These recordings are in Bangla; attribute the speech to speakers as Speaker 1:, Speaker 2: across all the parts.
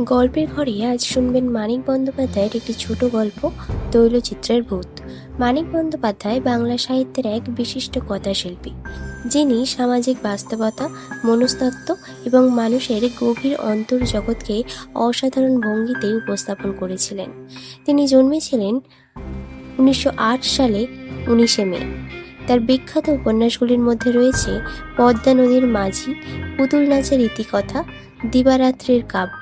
Speaker 1: গল্পের ঘরে আজ শুনবেন মানিক বন্দ্যোপাধ্যায়ের একটি ছোট গল্প, তৈলচিত্রের ভূত। মানিক বন্দ্যোপাধ্যায় বাংলা সাহিত্যের এক বিশিষ্ট কথাশিল্পী, যিনি সামাজিক বাস্তবতা, মনস্তত্ত্ব এবং মানুষের গভীর অন্তর্জগৎকে অসাধারণ ভঙ্গিতে উপস্থাপন করেছিলেন। তিনি জন্মেছিলেন 1908 সালে 19শে মে। তার বিখ্যাত উপন্যাসগুলির মধ্যে রয়েছে পদ্মা নদীর মাঝি, পুতুল নাচের ইতিকথা, দিবারাত্রির কাব্য,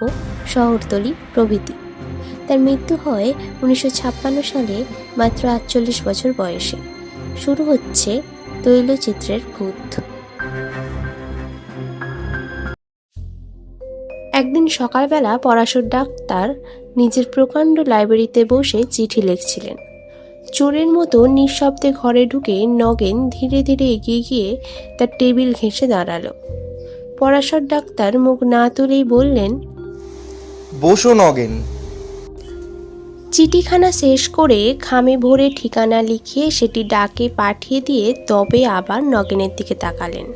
Speaker 1: শহরতলী প্রভৃতি। তার মৃত্যু হয় 1956 সালে মাত্র 48 বছর বয়সে। শুরু হচ্ছে তৈলচিত্রের ভূত। একদিন সকালবেলা পরাশর ডাক্তার নিজের প্রকাণ্ড লাইব্রেরিতে বসে চিঠি লিখছিলেন। চোরের মতো নিঃশব্দে ঘরে ঢুকে নগেন ধীরে ধীরে এগিয়ে গিয়ে তার টেবিল ঘেঁষে দাঁড়ালো। পরাশর ডাক্তার মুখ না তুলেই বললেন,
Speaker 2: বসো নগেন।
Speaker 1: চিঠিখানা শেষ করে খামে ভরে ঠিকানা লিখিয়ে সেটি ডাকে পাঠিয়ে দিয়ে তবে আবার নগেনের দিকে তাকালেন।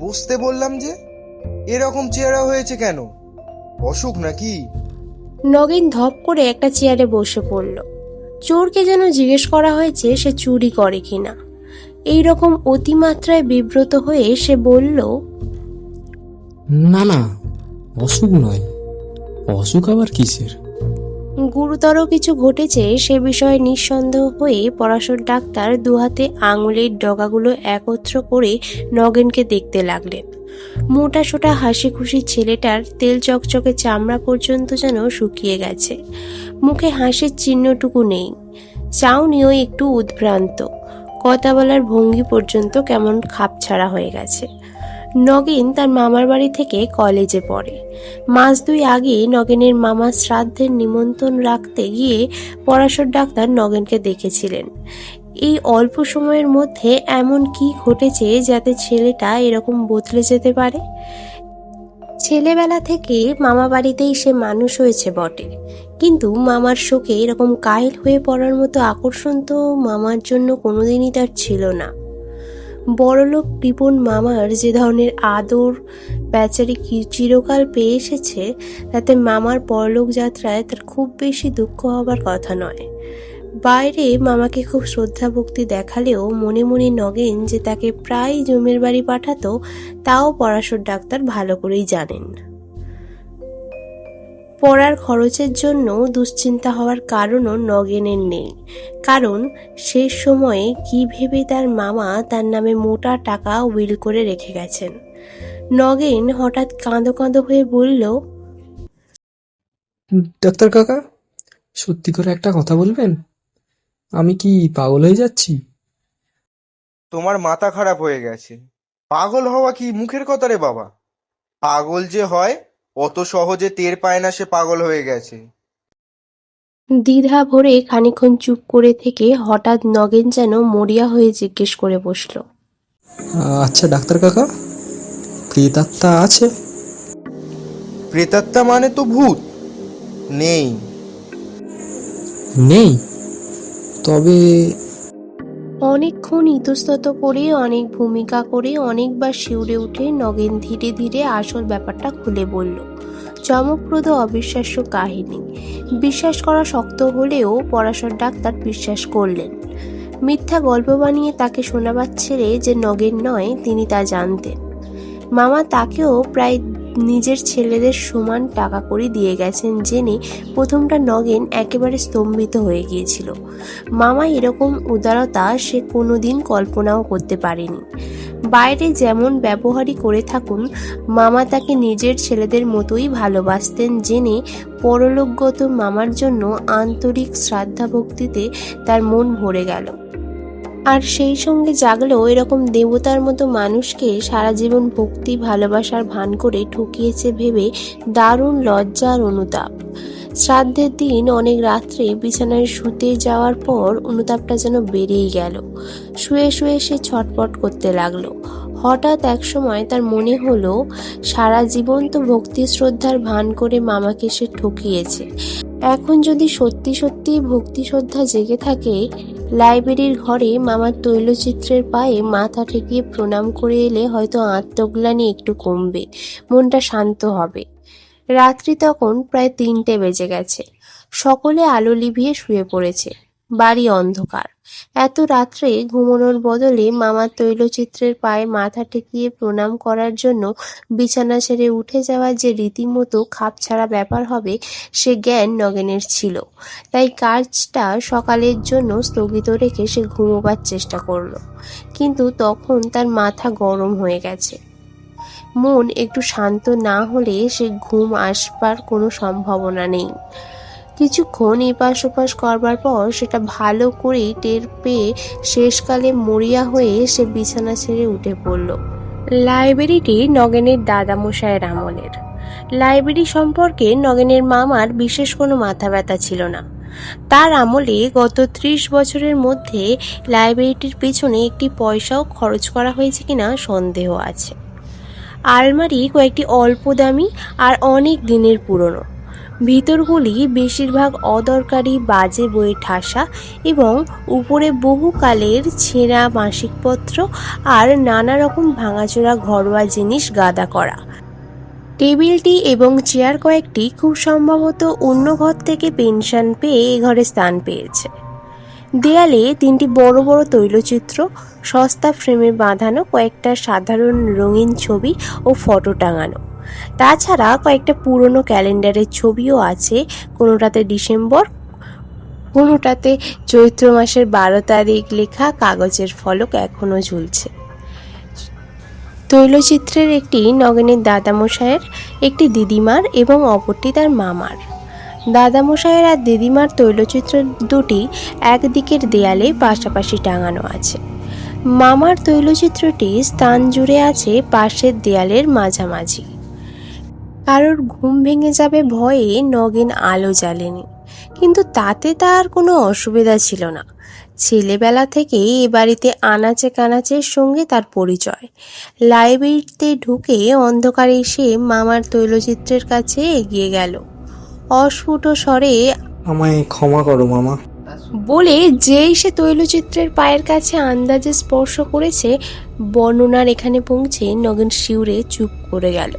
Speaker 2: বসতে বললাম যে, এরকম চেহারা হয়েছে কেন? অসুখ নাকি?
Speaker 1: নগেন ধপ করে একটা চেয়ারে বসে পড়ল। চোরকে যেন জিজ্ঞেস করা হয়েছে সে চুরি করে কিনা। এইরকম অতিমাত্রায় বিব্রত হয়ে সে বলল,
Speaker 3: না না, অসুখ নয়। অসুখ আবার কিসের?
Speaker 1: গুরুতর কিছু ঘটেছে সে বিষয়ে নিঃসন্দেহ হয়ে পরাশর ডাক্তার দুহাতে আঙুলের ডগাগুলো একত্র করে নগেনকে দেখতে লাগলেন। মোটা সোটা হাসি খুশি ছেলেটার তেল চকচকে চামড়া পর্যন্ত যেন শুকিয়ে গেছে, মুখে হাসির চিহ্নটুকু নেই, চাউনিও একটু উদ্ভ্রান্ত, কথা বলার ভঙ্গি পর্যন্ত কেমন খাপছাড়া হয়ে গেছে। নগেন তার মামার বাড়ি থেকে কলেজে পড়ে। মাস দুই আগে নগেনের মামা শ্রাদ্ধের নিমন্ত্রণ রাখতে গিয়ে পরাশর ডাক্তার নগেনকে দেখেছিলেন। এই অল্প সময়ের মধ্যে এমন কি ঘটেছে যাতে ছেলেটা এরকম বদলে যেতে পারে? ছেলেবেলা থেকে মামা বাড়িতেই সে মানুষ হয়েছে বটে, কিন্তু মামার শোকে এরকম কাহিল হয়ে পড়ার মতো আকর্ষণ তো মামার জন্য কোনোদিনই তার ছিল না। বড়লোক কৃপণ মামার যে ধরনের আদর বেচারি চিরকাল পেয়ে এসেছে, তাতে মামার পরলোক যাত্রায় তার খুব বেশি দুঃখ হবার কথা নয়। বাইরে মামাকে খুব শ্রদ্ধা ভক্তি দেখালেও মনে মনে নগেন যে তাকে প্রায় জমের বাড়ি পাঠাতো, তাও পরাশর ডাক্তার ভালো করেই জানেন। পড়ার খরচের জন্য দুশ্চিন্তা হওয়ার কারণও নগেনের নেই, কারণ শেষ সময়ে কি ভেবে তার মামা তার নামে মোটা টাকা উইল করে রেখে গেছেন। নগেন হঠাৎ কাঁদো কাঁদো হয়ে বলল,
Speaker 3: ডাক্তার কাকা, সত্যি করে একটা কথা বলবেন? আমি কি পাগল হয়ে যাচ্ছি?
Speaker 2: তোমার মাথা খারাপ হয়ে গেছে। পাগল হওয়া কি মুখের কথা রে বাবা? পাগল যে হয় অত সহজে টের পায় না সে পাগল হয়ে গেছে।
Speaker 1: দ্বিধা ভরে খানিকক্ষণ চুপ করে থেকে হঠাৎ নগেন যেন মরিয়া হয়ে জিজ্ঞেস করে বসল,
Speaker 3: আচ্ছা ডাক্তার কাকা, প্রেতাত্মা আছে?
Speaker 2: প্রেতাত্মা মানে তো ভূত? নেই।
Speaker 3: নেই? তবে
Speaker 1: অনেকক্ষণ ইতস্তত করে অনেক ভূমিকা করে অনেকবার শিউরে উঠে নগেন ধীরে ধীরে আসল ব্যাপারটা খুলে বলল। চমকপ্রদ অবিশ্বাস্য কাহিনী। বিশ্বাস করা শক্ত হলেও পরাশর ডাক্তার বিশ্বাস করলেন। মিথ্যা গল্প বানিয়ে তাকে শোনাবার ছেড়ে যে নগেন নয় তিনি তা জানতেন। মামা তাকেও প্রায় নিজের ছেলেদের সমান টাকা কড়ি দিয়ে গেছেন জেনে প্রথমটা নগেন একেবারে স্তম্ভিত হয়ে গিয়েছিল। মামা এরকম উদারতা সে কোনোদিন কল্পনাও করতে পারেনি। বাইরে যেমন ব্যবহারই করে থাকুন, মামা তাকে নিজের ছেলেদের মতোই ভালোবাসতেন জেনে পরলোকগত মামার জন্য আন্তরিক শ্রদ্ধা ভক্তিতে তার মন ভরে গেল। আর সেই সঙ্গে জাগলো এরকম দেবতার মতো মানুষকে সারা জীবন ভক্তি ভালোবাসার ভান করে ঠকিয়েছে ভেবে দারুণ লজ্জা আর অনুতাপ। শ্রাদ্ধের দিন অনেক রাত্রে বিছানায় শুতে যাওয়ার পর অনুতাপটা যেন বেড়েই গেল। শুয়ে শুয়ে সে ছটপট করতে লাগলো। হঠাৎ এক সময় তার মনে হলো সারা জীবন তো ভক্তি শ্রদ্ধার ভান করে মামাকে সে ঠকিয়েছে, এখন যদি সত্যি সত্যি ভক্তি শ্রদ্ধা জেগে থাকে লাইব্রেরির ঘরে মামার তৈলচিত্রের পায়ে মাথা ঠেকিয়ে প্রণাম করে এলে হয়তো আত্মগ্লানি একটু কমবে, মনটা শান্ত হবে। রাত্রি তখন প্রায় 3টে বেজে গেছে। সকলে আলো লিভিয়ে শুয়ে পড়েছে। বাড়ি অন্ধকার। এত রাত্রে ঘুমানোর বদলে মামার তৈলচিত্রের পায়ে মাথা ঠেকিয়ে প্রণাম করার জন্য বিছানা ছেড়ে উঠে যাওয়া যে রীতিমতো খাপছাড়া ব্যাপার হবে সে জ্ঞান নগেনের ছিল। তাই কাজটা সকালের জন্য স্থগিত রেখে সে ঘুমোবার চেষ্টা করলো। কিন্তু তখন তার মাথা গরম হয়ে গেছে। মন একটু শান্ত না হলে সে ঘুম আসবার কোনো সম্ভাবনা নেই। কিছুক্ষণ এপাশ ওপাশ করবার পর সেটা ভালো করেই টের পেয়ে শেষকালে মরিয়া হয়ে সে বিছানা ছেড়ে উঠে পড়ল। লাইব্রেরিটি নগেনের দাদামশায়ের আমলের। লাইব্রেরি সম্পর্কে নগেনের মামার বিশেষ কোনো মাথা ব্যথা ছিল না। তার আমলে গত 30 বছরের মধ্যে লাইব্রেরিটির পেছনে একটি পয়সাও খরচ করা হয়েছে কিনা সন্দেহ আছে। আলমারি কয়েকটি অল্প দামি আর অনেক দিনের পুরনো। ভিতরগুলি বেশিরভাগ অদরকারি বাজে বইয়ের ঠাসা এবং উপরে বহুকালের ছেঁড়া মাসিকপত্র আর নানা রকম ভাঙাচোরা ঘরোয়া জিনিস গাদা করা। টেবিলটি এবং চেয়ার কয়েকটি খুব সম্ভবত অন্য ঘর থেকে পেনশন পেয়ে এ ঘরে স্থান পেয়েছে। দেয়ালে 3টি বড় বড় তৈলচিত্র, সস্তা ফ্রেমে বাঁধানো কয়েকটা সাধারণ রঙিন ছবি ও ফটো টাঙানো। তাছাড়া কয়েকটা পুরনো ক্যালেন্ডারের ছবিও আছে, কোনোটাতে ডিসেম্বর, কোনোটাতে চৈত্র মাসের 12 তারিখ লেখা কাগজের ফলক এখনো ঝুলছে। তৈলচিত্রের একটি নগেনের দাদামশায়ের, একটি দিদিমার এবং অপরটি তার মামার। দাদামশায়ের আর দিদিমার তৈলচিত্র দুটি একদিকের দেয়ালে পাশাপাশি টাঙানো আছে। মামার তৈলচিত্রটি স্থান জুড়ে আছে পাশের দেয়ালের মাঝামাঝি। কারোর ঘুম ভেঙে যাবে ভয়ে নগেন আলো জ্বালেনি, কিন্তু তাতে তার কোনো অসুবিধা ছিল না। ছেলেবেলা থেকেই এ বাড়িতে আনাচে কানাচের সঙ্গে তার পরিচয়। লাইব্রেরিতে ঢুকে অন্ধকারে এসে মামার তৈলচিত্রের কাছে এগিয়ে গেল। অস্ফুট স্বরে
Speaker 3: আমায় ক্ষমা করো মামা।
Speaker 1: বলে যেই সে তৈলচিত্রের পায়ের কাছে আন্দাজে স্পর্শ করেছে, বর্ণনার এখানে পৌঁছে নগেন শিউরে চুপ করে গেল।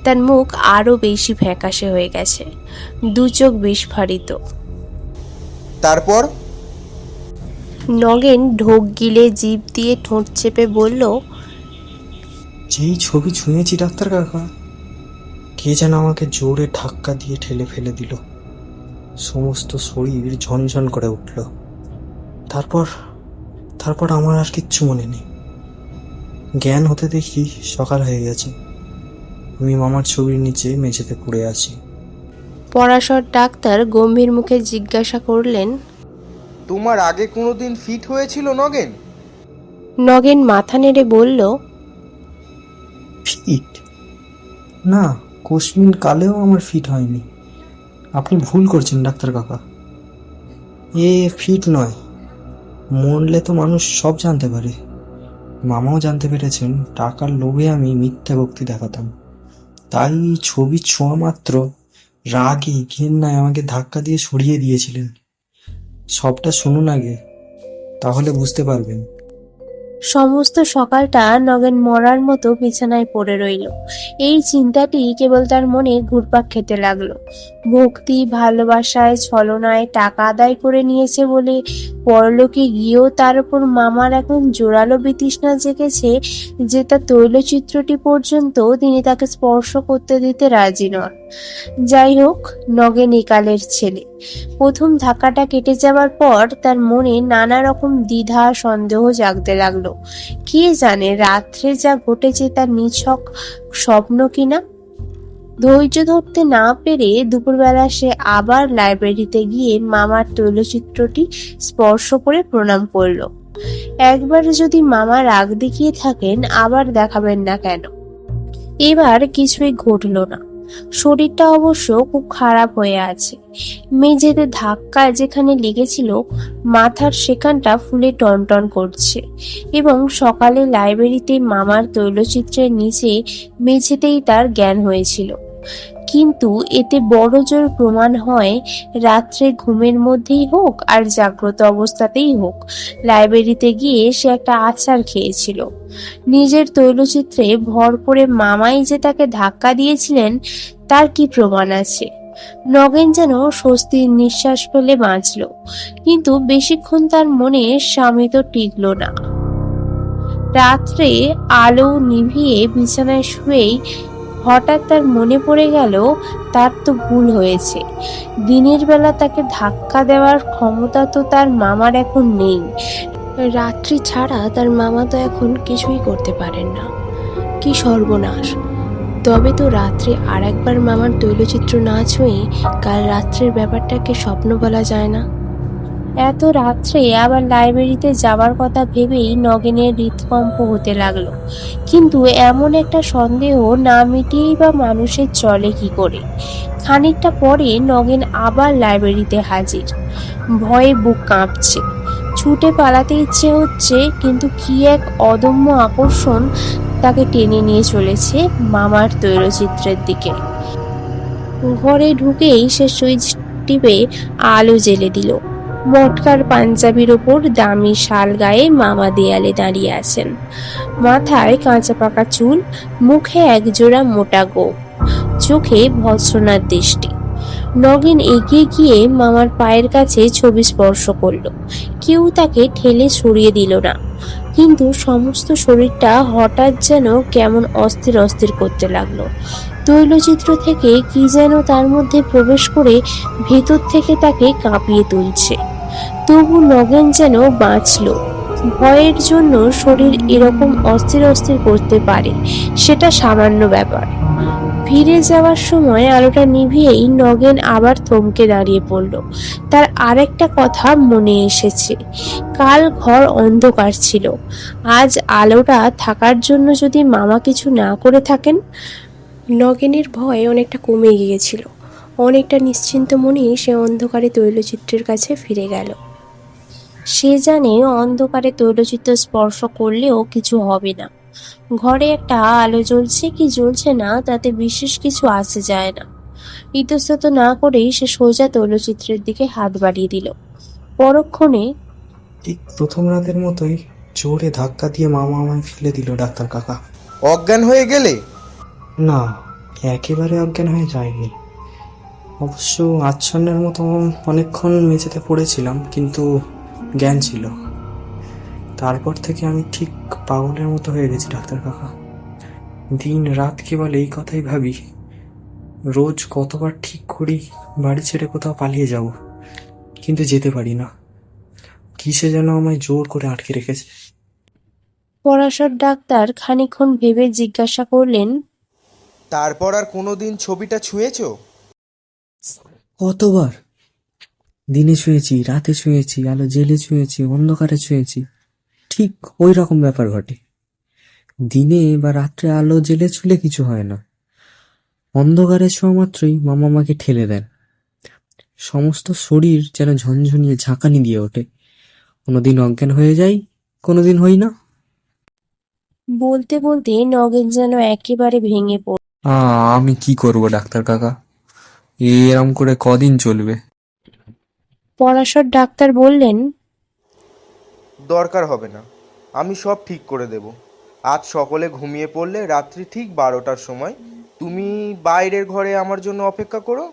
Speaker 1: তার মুখ আরো বেশি ফ্যাকাশে হয়ে গেছে, দু চোখ বিস্ফারিত।
Speaker 2: তারপর
Speaker 1: নগেন ঢোক গিলে জিভ দিয়ে ঠোঁট চেপে বলল,
Speaker 3: যেই ছবি ছুঁয়েছি ডাক্তার কাকা, কে যেন আমাকে জোরে ধাক্কা দিয়ে ঠেলে ফেলে দিল। সমস্ত শরীর ঝনঝন করে উঠল। তারপর আমার আর কিচ্ছু মনে নেই। জ্ঞান হতে দেখি সকাল হয়ে গেছে। আমি মামার ছবির নিচে মেঝেতে পড়ে আছি।
Speaker 1: পরাশর ডাক্তার গম্ভীর মুখে জিজ্ঞাসা করলেন,
Speaker 2: তোমার আগে কোনোদিন ফিট হয়েছিল নগেন?
Speaker 1: নগেন মাথা নেড়ে বলল,
Speaker 3: ফিট? না, কোশমিন কালেও আমার ফিট হয়নি। আপনি ভুল করছেন ডাক্তার কাকা। এ ফিট নয়। মরলে তো মানুষ সব জানতে পারে। মামাও জানতে পেরেছেন টাকার লোভে আমি মিথ্যা ভক্তি দেখাতাম। তাই ছবি ছোঁয়া মাত্র রাগে ঘেন্নায় আমাকে ধাক্কা দিয়ে সরিয়ে দিয়েছিলেন। সবটা শুনুন আগে, তাহলে বুঝতে পারবেন।
Speaker 1: সমস্ত সকালটা নগেন মরার মতো বিছানায় পড়ে রইল। এই চিন্তাটি কেবল তার মনে ঘুরপাক খেতে লাগলো। ভক্তি, ভালোবাসায়, ছলনায় টাকা আদায় করে নিয়েছে বলে পরলোকে গিয়েও তার উপর মামার এখন জোরালো বিতৃষ্ণা জেগেছে যে তার তৈলচিত্রটি পর্যন্ত তিনি তাকে স্পর্শ করতে দিতে রাজি নন। যাই হোক, নগেন একালের ছেলে। প্রথম ধাক্কাটা কেটে যাবার পর তার মনে নানা রকম দ্বিধা সন্দেহ জাগতে লাগলো। কে জানে রাত্রে যা ঘটেছে তার নিছক স্বপ্ন কিনা। ধৈর্য ধরতে না পেরে দুপুরবেলা সে আবার লাইব্রেরিতে গিয়ে মামার তৈলচিত্রটি স্পর্শ করে প্রণাম করল। একবার যদি মামা রাগ দেখিয়ে থাকেন, আবার দেখাবেন না কেন? এবার কিছুই ঘটল না। শরীরটা অবশ্য খুব খারাপ হয়ে আছে। মেঝেতে ধাক্কা যেখানে লেগেছিল মাথার সেখানটা ফুলে টনটন করছে, এবং সকালে লাইব্রেরিতে মামার তৈলচিত্রের নিচে মেঝেতেই তার জ্ঞান হয়েছিল। কিন্তু এতে বড় জোর প্রমাণ হয় রাত্রে ঘুমের মধ্যেই হোক আর জাগ্রত অবস্থাতেই হোক লাইব্রেরিতে গিয়ে সে একটা আছাড় খেয়েছিল। নিজের তৈলচিত্রে ভর করে মামাই যে তাকে ধাক্কা দিয়েছিলেন তার কি প্রমাণ আছে? নগেন যেন স্বস্তির নিঃশ্বাস ফেলে বাঁচল, কিন্তু বেশিক্ষণ তার মনে শামিত টিকল না। রাত্রে আলো নিভিয়ে বিছানায় শুয়েই হঠাৎ তার মনে পড়ে গেল তার তো ভুল হয়েছে। দিনের বেলা তাকে ধাক্কা দেওয়ার ক্ষমতা তো তার মামার এখন নেই। রাত্রি ছাড়া তার মামা তো এখন কিছুই করতে পারেন না। কি সর্বনাশ! তবে তো রাত্রে আর একবার মামার তৈলচিত্র না ছুঁয়ে কাল রাত্রের ব্যাপারটাকে স্বপ্ন বলা যায় না। এত রাত্রে আবার লাইব্রেরিতে যাবার কথা ভেবেই নগেনের হৃদকম্প হতে লাগলো। কিন্তু এমন একটা সন্দেহ না মিটিয়েই বা মানুষের চলে কি করে? খানিকটা পরে নগেন আবার লাইব্রেরিতে হাজির। ভয়ে বুক কাঁপছে, ছুটে পালাতে ইচ্ছে হচ্ছে, কিন্তু কি এক অদম্য আকর্ষণ তাকে টেনে নিয়ে চলেছে মামার তৈলচিত্রের দিকে। ঘরে ঢুকেই সে সুইচ টিপে আলো জ্বেলে দিল। মটকার পাঞ্জাবির ওপর দামি শাল গায়ে মামা দেয়ালে দাঁড়িয়ে আছেন। মাথায় কাঁচা পাকা চুল, মুখে একজোড়া মোটা গোঁফ, চোখে ভৎসনার দৃষ্টি। নগেন এগিয়ে গিয়ে মামার পায়ের কাছে ছবি স্পর্শ করলো। কেউ তাকে ঠেলে সরিয়ে দিল না, কিন্তু সমস্ত শরীরটা হঠাৎ যেন কেমন অস্থির অস্থির করতে লাগলো। তৈলচিত্র থেকে কি যেন তার মধ্যে প্রবেশ করে ভেতর থেকে তাকে কাঁপিয়ে তুলছে। তবু নগেন যেন বাঁচল। ভয়ের জন্য শরীর এরকম অস্থির অস্থির করতে পারে সেটা সামান্য ব্যাপার। ফিরে যাওয়ার সময় আলোটা নিভিয়েই নগেন আবার থমকে দাঁড়িয়ে পড়ল। তার আরেকটা কথা মনে এসেছে। কাল ঘর অন্ধকার ছিল, আজ আলোটা থাকার জন্য যদি মামা কিছু না করে থাকেন। নগেনের ভয় অনেকটা কমে গিয়েছিল। অনেকটা নিশ্চিন্ত মনেই সে অন্ধকারে তৈলচিত্রের কাছে ফিরে গেল। সে জানে অন্ধকারে তৈলচিত্র স্পর্শ করলেও কিছু হবে না। ঘরে একটা আলো জ্বলছে কি জ্বলছে না তাতে বিশেষ কিছু আসে যায় না। ইতস্তত না করেই সে সোজা তৈলচিত্রের দিকে হাত বাড়িয়ে দিল। পরক্ষণে
Speaker 3: ঠিক প্রথম রাতের মতোই জোরে ধাক্কা দিয়ে মামা আমায় ফেলে দিল ডাক্তার কাকা।
Speaker 2: অজ্ঞান হয়ে গেলে?
Speaker 3: না, একেবারে অজ্ঞান হয়ে যায়নি। অবশ্য আচ্ছন্নের মতো অনেকক্ষণ মেঝেতে পড়েছিলাম, কিন্তু জ্ঞান ছিল। তারপর থেকে আমি ঠিক পাগলের মতো হয়ে গেছি ডাক্তার কাকা। দিন রাত কেবল এই কথাই ভাবি। রোজ কতবার ঠিক করি বাড়ি ছেড়ে কোথাও পালিয়ে যাব, কিন্তু যেতে পারি না। কিসে যেন আমায় জোর করে আটকে রেখেছে।
Speaker 1: পরাশর ডাক্তার খানিকক্ষণ ভেবে জিজ্ঞাসা করলেন,
Speaker 2: তারপর আর কোনোদিন ছবিটা ছুঁয়েছো?
Speaker 3: কতবার! দিনে ছুঁয়েছি, রাতে ছুঁয়েছি, আলো জেলে ছুঁয়েছি, অন্ধকারে ছুঁয়েছি। ঠিক ওই রকম ব্যাপার ঘটে। দিনে বা রাত্রে আলো জেলে ছুলে কিছু হয় না। অন্ধকারে ছোঁয়া মাত্রই মামা আমাকে ঠেলে দেন। সমস্ত শরীর যেন ঝনঝনিয়ে ঝাঁকানি দিয়ে ওঠে। কোনোদিন অজ্ঞান হয়ে যাই, কোনোদিন হই না।
Speaker 1: বলতে বলতে নগেন যেন একেবারে ভেঙে পড়ল।
Speaker 3: আমি কি করব ডাক্তার কাকা? এরম করে কদিন চলবে?
Speaker 1: পরাশর ডাক্তার বললেন,
Speaker 2: দরকার হবে না, আমি সব ঠিক করে দেব। আজ সকলে ঘুমিয়ে পড়লে রাত্রি ঠিক 12টার সময় তুমি বাইরের ঘরে আমার জন্য অপেক্ষা করো,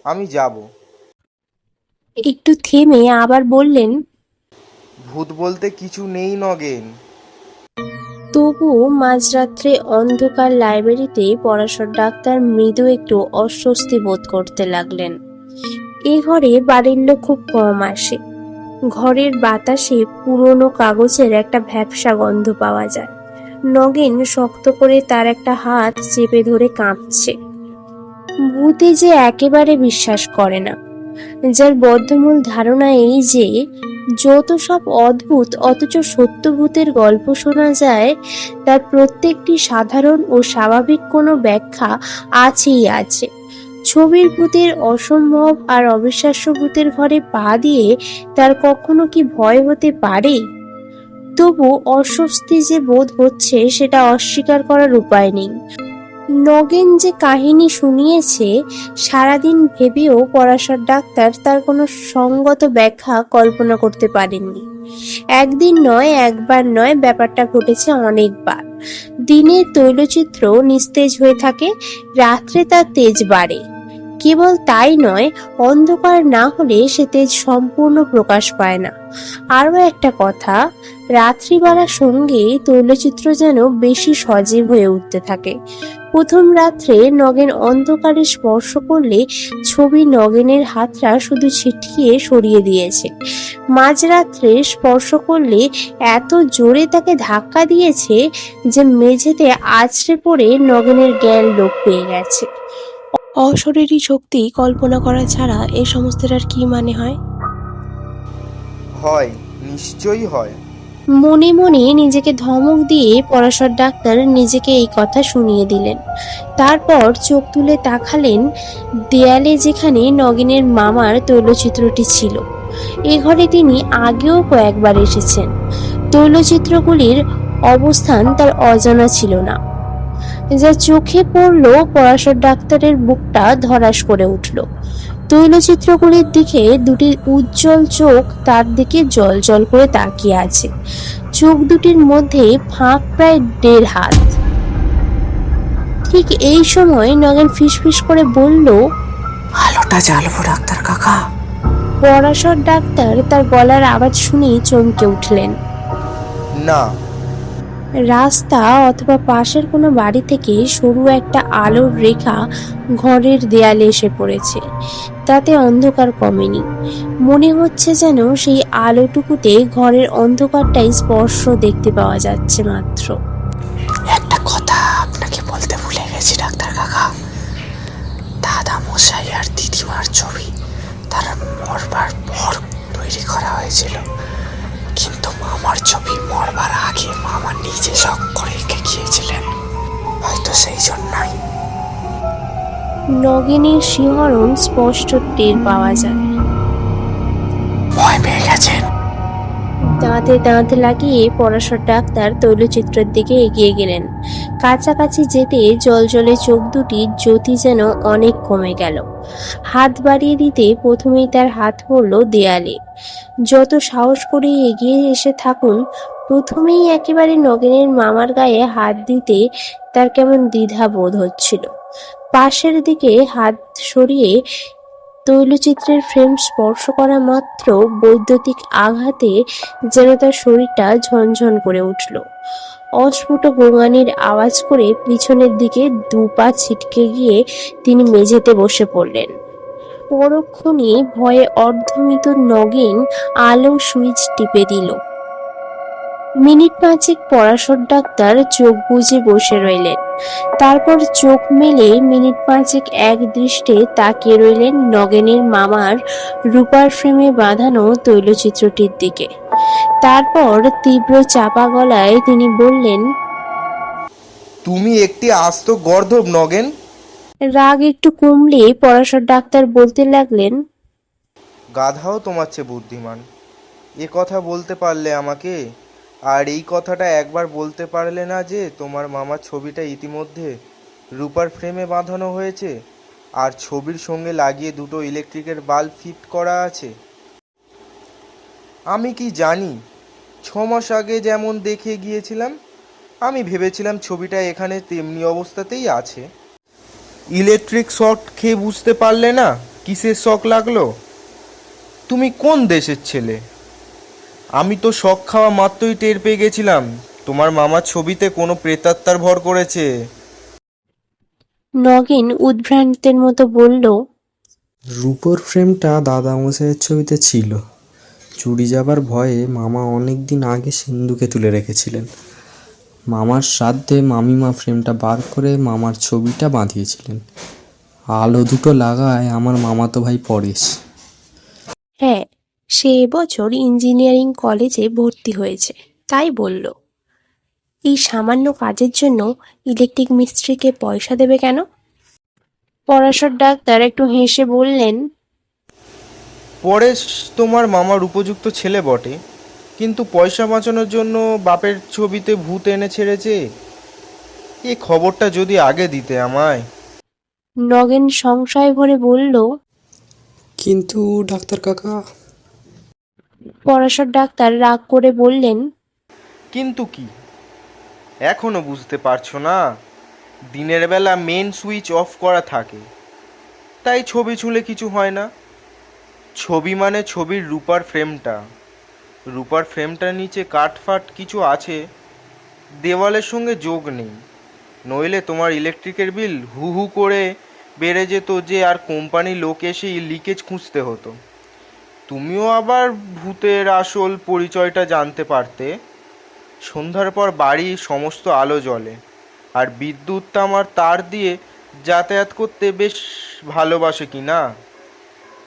Speaker 2: আমি যাব।
Speaker 1: একটু থেমে আবার বললেন,
Speaker 2: ভূত বলতে কিছু নেই নগেন।
Speaker 1: তবুও মাঝরাত্রে অন্ধকার লাইব্রেরিতে পরাশর ডাক্তার মৃদু একটু অস্বস্তি বোধ করতে লাগলেন। এ ঘরে বাড়ির লোক খুব কম আসে। ঘরের বাতাসে পুরনো কাগজের একটা ভ্যাপসা গন্ধ পাওয়া যায়। নগেন শক্ত করে তার একটা হাত চেপে ধরে কাঁপছে। ভূতে যে একেবারে বিশ্বাস করে না, যার বদ্ধমূল ধারণা এই যে যত সব অদ্ভুত অথচ সত্য ভূতের গল্প শোনা যায় তার প্রত্যেকটি সাধারণ ও স্বাভাবিক কোনো ব্যাখ্যা আছেই আছে। ছবির ভূতের অসম্ভব আর অবিশ্বাস্য ভূতের ঘরে পা দিয়ে তার কখনো কি ভয় হতে পারে? তবু অস্বস্তি যে বোধ হচ্ছে সেটা অস্বীকার করার উপায় নেই। নগেন যে কাহিনী শুনিয়েছে সারাদিন ভেবেও পরাশর ডাক্তার তার কোনো সঙ্গত ব্যাখ্যা কল্পনা করতে পারেননি। একদিন নয়, একবার নয়, ব্যাপারটা ঘটেছে অনেকবার। দিনে তৈলচিত্র নিস্তেজ হয়ে থাকে, রাত্রে তার তেজ বাড়ে। কেবল তাই নয়, অন্ধকার না হলে সে তেজ সম্পূর্ণ প্রকাশ পায় না। আরও একটা কথা, রাত্রি বাড়ার সঙ্গে তৈলচিত্র যেন বেশি সজীব হয়ে উঠতে থাকে। প্রথম রাত্রে নগেন অন্ধকারে স্পর্শ করলে ছবি নগেনের হাতটা শুধু ছিটকিয়ে সরিয়ে দিয়েছে। মাঝরাত্রে স্পর্শ করলে এত জোরে তাকে ধাক্কা দিয়েছে যে মেঝেতে আছড়ে পড়ে নগেনের জ্ঞান লোপ পেয়ে গেছে। অশরীরী শক্তি কল্পনা করা ছাড়া এ সমস্তের আর কি মানে হয়?
Speaker 2: হয়, নিশ্চয়ই হয়।
Speaker 1: মনে মনে নিজেকে ধমক দিয়ে পরাশর ডাক্তার নিজেকে এই কথা শুনিয়ে দিলেন। তারপর চোখ তুলে তাকালেন দেয়ালে, যেখানে নগেনের মামার তৈলচিত্রটি ছিল। এ ঘরে তিনি আগেও কয়েকবার এসেছেন। তৈলচিত্রগুলির অবস্থান তার অজানা ছিল না। যা চোখে পড়ল, পরাশর ডাক্তারের বুকটা ধড়াস করে উঠল। তৈলচিত্রগুলির দিকে দুটি উজ্জ্বল চোখ তার দিকে জল করে তাকিয়ে আছে। চোখ দুটির মধ্যে ফাঁক প্রায় 1.5 হাত। ঠিক এই সময় নগেন ফিসফিস করে বলল,
Speaker 3: আলোটা জ্বালবো ডাক্তার কাকা?
Speaker 1: পরাশর ডাক্তার তার গলার আওয়াজ শুনেই চমকে উঠলেন।
Speaker 2: না।
Speaker 1: রাস্তা অথবা পাশের কোনো বাড়ি থেকে সরু একটা আলোর রেখা ঘরের দেয়ালে এসে পড়েছে। তাতে অন্ধকার কমেনি। মনে হচ্ছে যেন সেই আলোটুকুতে ঘরের অন্ধকারটাই স্পর্শ দেখতে পাওয়া যাচ্ছে মাত্র।
Speaker 3: একটা কথা আপনাকে বলতে ভুলে গেছি ডাক্তার কাকা। দাদা মশাই আর দিদিমার ছবি তারা মরবার পর তৈরি করা হয়েছিল, কিন্তু মামার ছবি মরবার আগে মামা নিজে শখ করে এঁকে গিয়েছিলেন, হয়তো সেই জন্যই।
Speaker 1: নগেনের শিহরণ স্পষ্ট টের পাওয়া যায়।
Speaker 3: ভয় পেয়ে গেছেন?
Speaker 1: দাঁতে লাগিয়ে পরাশর ডাক্তার তৈলচিত্রের দিকে এগিয়ে গেলেন। কাছাকাছি যেতে জলজলে চোখ দুটির জ্যোতি যেন অনেক কমে গেল। হাত বাড়িয়ে দিতে প্রথমেই তার হাত পড়ল দেয়ালে। যত সাহস করে এগিয়ে এসে থাকুন, প্রথমেই একেবারে নগেনের মামার গায়ে হাত দিতে তার কেমন দ্বিধা বোধ হচ্ছিল। পাশের দিকে হাত সরিয়ে তৈলচিত্রের ফ্রেম স্পর্শ করা মাত্র বৈদ্যুতিক আঘাতে যেন তার শরীরটা ঝনঝন করে উঠল। অস্ফুট গোঙানির আওয়াজ করে পিছনের দিকে 2 পা ছিটকে গিয়ে তিনি মেঝেতে বসে পড়লেন। পরক্ষণে ভয়ে অর্ধমৃত নগেন আলো সুইচ টিপে দিল। মিনিট 5 পরাশর ডাক্তার চোখ বুজে বসে রইলেন। তারপর চোখ মেলে মিনিট 5 এক দৃষ্টে তাকিয়ে রইলেন নগেনের মামার রূপার ফ্রেমে বাঁধানো তৈলচিত্রটির দিকে। তারপর তীব্র চাপা গলায় তিনি বললেন,
Speaker 2: তুমি একটি আস্ত গর্দভ নগেন।
Speaker 1: রাগ একটু কমলে পরাশর ডাক্তার বলতে লাগলেন,
Speaker 2: গাধাও তোমার চেয়ে বুদ্ধিমান। এ কথা বলতে পারলে আমাকে? আর এই কথাটা একবার বলতে পারলে না যে তোমার মামার ছবিটা ইতিমধ্যে রূপার ফ্রেমে বাঁধানো হয়েছে আর ছবির সঙ্গে লাগিয়ে 2টো ইলেকট্রিকের বাল্ব ফিট করা আছে? আমি কি জানি? 6 মাস আগে যেমন দেখে গিয়েছিলাম, আমি ভেবেছিলাম ছবিটা এখানে তেমনি অবস্থাতেই আছে। ইলেকট্রিক শক খেয়ে বুঝতে পারলে না কিসের শক লাগলো? তুমি কোন দেশের ছেলে? আমি তো শক খাওয়া মাত্রই টের পেয়ে গেছিলাম তোমার মামার ছবিতে কোনো প্রেতাত্মার ভর করেছে।
Speaker 1: নগেন উদ্ভ্রান্তের মতো বলল,
Speaker 3: রূপোর ফ্রেমটা দাদামশাইয়ের ছবিতে ছিল। চুরি যাবার ভয়ে মামা অনেক দিন আগে সিন্ধুকে তুলে রেখেছিলেন। মামার শ্রাদ্ধে মামিমা ফ্রেমটা বার করে মামার ছবিটা বাঁধিয়েছিলেন। আলো দুটো লাগায় আমার মামাতো ভাই পরেশ।
Speaker 1: হ্যাঁ, সে এবছর ইঞ্জিনিয়ারিং কলেজে ভর্তি হয়েছে, তাই বলল। এই সামান্য কাজের জন্য ইলেকট্রিক মিস্ত্রিকে পয়সা দেবে কেন? পরাশর ডাক্তার একটু হেসে বললেন,
Speaker 2: পরেশ তোমার মামার উপযুক্ত ছেলে বটে, কিন্তু পয়সা বাঁচানোর জন্য বাপের ছবিতে ভূত এনে ছেড়েছে। এই খবরটা যদি আগে দিতে আমায়।
Speaker 1: নগেন সংশয় ভরে বলল।
Speaker 4: কিন্তু ডাক্তার কাকা,
Speaker 1: পরাশর ডাক্তার রাগ করে বললেন।
Speaker 2: কিন্তু কি এখনো বুঝতে পারছো না? দিনের বেলা মেন সুইচ অফ করা থাকে, তাই ছবি ছুঁলে কিছু হয় না। ছবি মানে ছবির রূপার ফ্রেমটার নিচে কাটফাট কিছু আছে, দেওয়ালের সঙ্গে যোগ নেই। নইলে তোমার ইলেকট্রিকের বিল হু হু করে বেড়ে যেত যে, আর কোম্পানির লোক এসে লিকেজ খুঁজতে হতো। তুমিও আবার ভূতের আসল পরিচয়টা জানতে পারতে। সন্ধ্যার পর বাড়ির সমস্ত আলো জ্বলে, আর বিদ্যুৎ আমার তার দিয়ে যাতায়াত করতে বেশ ভালোবাসে কি না,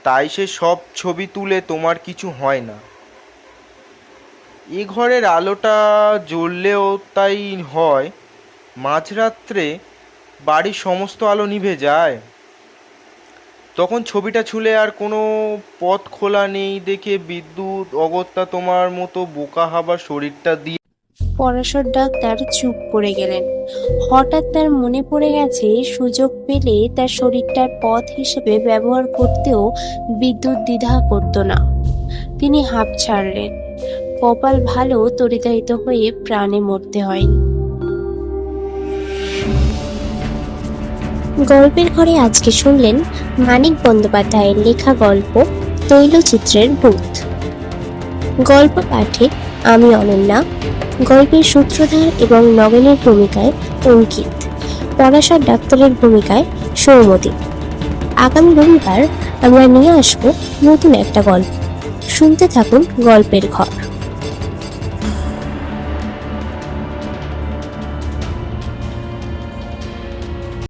Speaker 2: তাই সে সব ছবি তুলে তোমার কিছু হয় না। এ ঘরের আলোটা জ্বললেও তাই হয়, মাঝরাত্রে বাড়ির সমস্ত আলো নিভে যায়। তখন ছবিটা ছুলে আর কোনো পথ খোলা নেই দেখে বিদ্যুৎ অগত্যা তোমার মতো বোকা হাবার শরীরটা দিয়ে।
Speaker 1: পরাশর ডাক্তার চুপ করে গেলেন। হঠাৎ তার মনে পড়ে গেছে সুযোগ পেলে তার শরীরটার পথ হিসেবে ব্যবহার করতেও বিদ্যুৎ দ্বিধা করত না। তিনি হাঁপ ছাড়লেন। কপাল ভালো তড়িতাড়িত হয়ে প্রাণে মরতে হয়নি। গল্পের ঘরে আজকে শুনলেন মানিক বন্দ্যোপাধ্যায়ের লেখা গল্প তৈলচিত্রের ভূত। গল্প পাঠে আমি অনন্যা, গল্পের সূত্রধার এবং নগেনের ভূমিকায় অঙ্কিত, পরাশর ডাক্তারের ভূমিকায় সৌমদীপ। আগামী রবিবার আমরা নিয়ে আসব নতুন একটা গল্প। শুনতে থাকুন গল্পের ঘর।